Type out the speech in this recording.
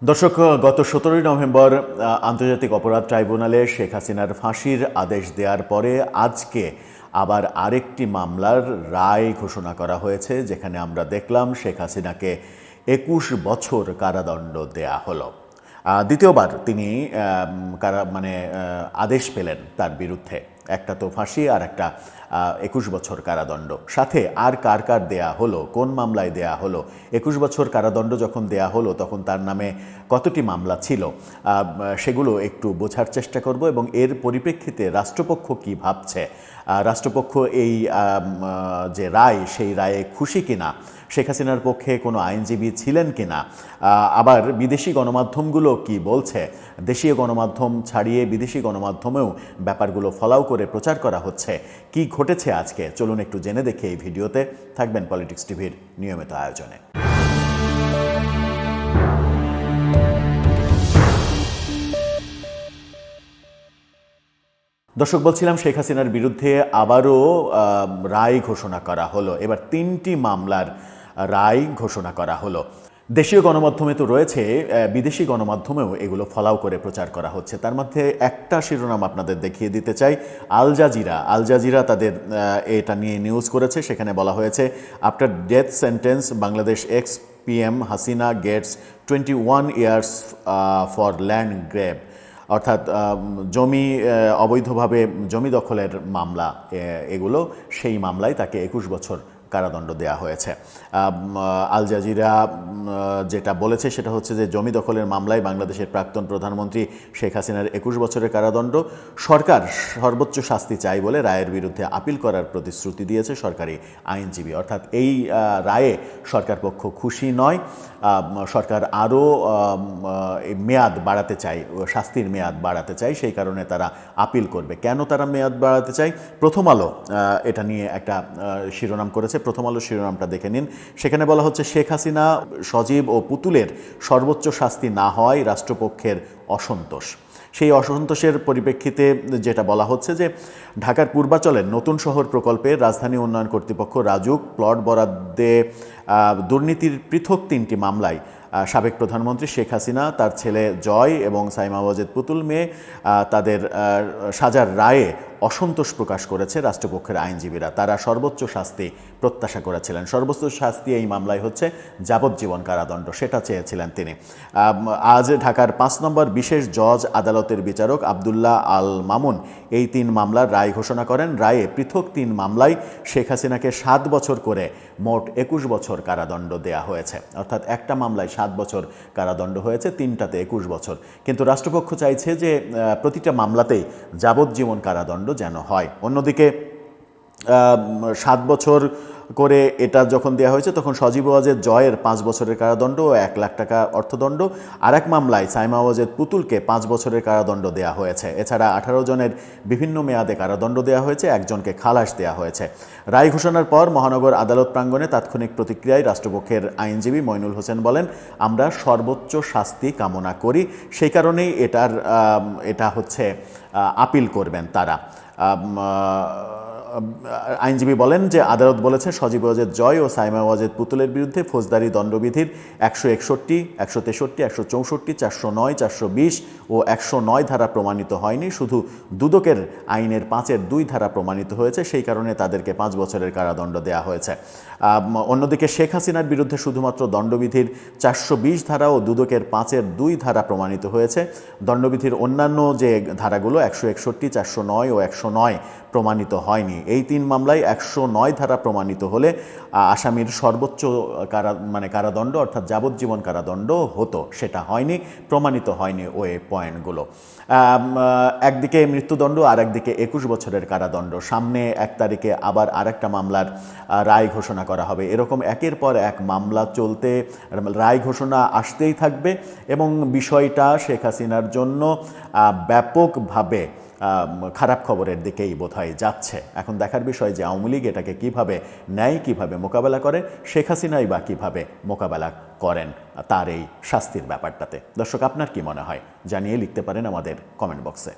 দর্শক, গত 17 নভেম্বর আন্তর্জাতিক অপরাধ ট্রাইব্যুনালে শেখ হাসিনার ফাঁসির আদেশ দেওয়ার পরে আজকে আবার আরেকটি মামলার রায় ঘোষণা করা হয়েছে, যেখানে আমরা দেখলাম শেখ হাসিনাকে 21 বছর কারাদণ্ড দেয়া হলো। দ্বিতীয়বার তিনি আদেশ পেলেন তার বিরুদ্ধে, একটা তো ফাঁসি আর একটা 21 বছর কারাদণ্ড। সাথে আর কার কার দেয়া হলো, কোন মামলায় দেয়া হলো, 21 বছর কারাদণ্ড যখন দেয়া হলো তখন তার নামে কতটি মামলা ছিল, সেগুলো একটু বোঝার চেষ্টা করব এবং এর পরিপ্রেক্ষিতে রাষ্ট্রপক্ষ কি ভাবছে, রাষ্ট্রপক্ষ এই যে রায়, সেই রায়ে খুশি কিনা, শেখ হাসিনার পক্ষে কোনো আইনজীবী ছিলেন কিনা, আবার বিদেশি গণমাধ্যমগুলো কি বলছে, দেশীয় গণমাধ্যম ছাড়িয়ে বিদেশি গণমাধ্যমেও ব্যাপারগুলো ফলাও করে প্রচার করা হচ্ছে, কি ঘটেছে আজকে চলুন একটু জেনে দেখে এই ভিডিওতে। থাকবেন পলিটিক্স টিভির নিয়মিত আয়োজনে। দর্শক, বলছিলাম শেখ হাসিনার বিরুদ্ধে আবারও রায় ঘোষণা করা হলো। এবার 3টি মামলার রায় ঘোষণা করা হলো। দেশীয় গণমাধ্যমে তো রয়েছে, বিদেশি গণমাধ্যমেও এগুলো ফলাও করে প্রচার করা হচ্ছে। তার মধ্যে একটা শিরোনাম আপনাদের দেখিয়ে দিতে চাই। আল জাজিরা তাদের এটা নিয়ে নিউজ করেছে। সেখানে বলা হয়েছে, after death sentence Bangladesh ex PM Hasina gets 21 years for land grab. অর্থাৎ জমি অবৈধভাবে জমি দখলের মামলা, এগুলো সেই মামলায় তাকে 21 বছর কারাদণ্ড দেয়া হয়েছে। আল জাজিরা যেটা বলেছে সেটা হচ্ছে যে জমি দখলের মামলায় বাংলাদেশের প্রাক্তন প্রধানমন্ত্রী শেখ হাসিনার 21 বছরের কারাদণ্ড। সরকার সর্বোচ্চ শাস্তি চাই বলে রায়ের বিরুদ্ধে আপিল করার প্রতিশ্রুতি দিয়েছে সরকারি আইনজীবী। অর্থাৎ এই রায়ে সরকার পক্ষ খুশি নয়। সরকার আরও মেয়াদ বাড়াতে চায়, শাস্তির মেয়াদ বাড়াতে চায়, সেই কারণে তারা আপিল করবে। কেন তারা মেয়াদ বাড়াতে চায়? প্রথম আলো এটা নিয়ে একটা শিরোনাম করেছে। প্রথম আলো শিরোনামটা দেখে নিন। সেখানে বলা হচ্ছে, শেখ হাসিনা, সজীব ও পুতুলের সর্বোচ্চ শাস্তি না হওয়ায় রাষ্ট্রপক্ষের অসন্তোষ। সেই অসন্তোষের পরিপ্রেক্ষিতে যেটা বলা হচ্ছে যে ঢাকার পূর্বাচলের নতুন শহর প্রকল্পে রাজধানী উন্নয়ন কর্তৃপক্ষ রাজুক প্লট বরাদ্দে দুর্নীতির পৃথক 3টি মামলায় সাবেক প্রধানমন্ত্রী শেখ হাসিনা, তার ছেলে জয় এবং সাইমা ওয়াজেদ পুতুল মেয়ে তাদের সাজার রায়ে অসন্তোষ প্রকাশ করেছে রাষ্ট্রপক্ষের আইনজীবীরা। তারা সর্বোচ্চ শাস্তি প্রত্যাশা করেছিলেন। সর্বোচ্চ শাস্তি এই মামলায় হচ্ছে যাবজ্জীবন কারাদণ্ড, সেটা চেয়েছিলেন তিনি। আজ ঢাকার 5 নম্বর বিশেষ জজ আদালতের বিচারক আবদুল্লাহ আল মামুন এই 3 মামলার রায় ঘোষণা করেন। রায়ে পৃথক 3 মামলায় শেখ হাসিনাকে 7 বছর করে মোট 21 বছর কারাদণ্ড দেয়া হয়েছে। অর্থাৎ একটা মামলায় 7 বছর কারাদণ্ড হয়েছে, 3টাতে 21 বছর। কিন্তু রাষ্ট্রপক্ষ চাইছে যে প্রতিটা মামলাতেই যাবজ্জীবন কারাদণ্ড যেন হয়। অন্যদিকে 7 বছর করে এটা যখন দেওয়া হয়েছে তখন সজীব ওয়াজেদ জয়ের 5 বছরের কারাদণ্ড ও 1 লাখ টাকা অর্থদণ্ড। আর এক মামলায় সাইমা ওয়াজেদ পুতুলকে 5 বছরের কারাদণ্ড দেওয়া হয়েছে। এছাড়া 18 জনের বিভিন্ন মেয়াদে কারাদণ্ড দেওয়া হয়েছে, একজনকে খালাস দেওয়া হয়েছে। রায় ঘোষণার পর মহানগর আদালত প্রাঙ্গণে তাৎক্ষণিক প্রতিক্রিয়ায় রাষ্ট্রপক্ষের আইনজীবী মইনুল হোসেন বলেন, আমরা সর্বোচ্চ শাস্তি কামনা করি, সেই কারণেই এটা হচ্ছে আপিল করবেন তারা। আইনজীবী বলেন যে আদালত বলেছে সজীব ওয়াজেদ জয় ও সাইমা ওয়াজেদ পুতুলের বিরুদ্ধে ফৌজদারি দণ্ডবিধির 161, 163, 164, 409, 420 ও 109 ধারা প্রমাণিত হয়নি, শুধু দুদকের আইনের 5-এর 2 ধারা প্রমাণিত হয়েছে, সেই কারণে তাদেরকে 5 বছরের কারাদণ্ড দেওয়া হয়েছে। অন্যদিকে শেখ হাসিনার বিরুদ্ধে শুধুমাত্র দণ্ডবিধির 420 ধারা ও দুদকের 5-এর 2 ধারা প্রমাণিত হয়েছে। দণ্ডবিধির অন্যান্য যে ধারাগুলো 161, 409 ও 109 প্রমাণিত হয়নি। এই 3 মামলায় 109 ধারা প্রমাণিত হলে আসামির সর্বোচ্চ কারাদণ্ড অর্থাৎ যাবজ্জীবন কারাদণ্ড হতো, সেটা হয়নি, প্রমাণিত হয়নি ওই পয়েন্টগুলো। একদিকে মৃত্যুদণ্ড আর একদিকে 21 বছরের কারাদণ্ড। সামনে 1 তারিখে আবার আরেকটা মামলার রায় ঘোষণা করা হবে। এরকম একের পর এক মামলা চলতে, রায় ঘোষণা আসতেই থাকবে এবং বিষয়টা শেখ হাসিনার জন্য ব্যাপকভাবে খারাপ খবরের দিকেই বোধহয় যাচ্ছে। এখন দেখার বিষয় যে আওয়ামী লীগ এটাকে কিভাবে নেয়, কিভাবে মোকাবেলা করে, শেখ হাসিনাই বা কিভাবে মোকাবেলা করেন তার এই শাস্তির ব্যাপারটাতে। দর্শক, আপনার কি মনে হয় জানিয়ে লিখতে পারেন আমাদের কমেন্ট বক্সে।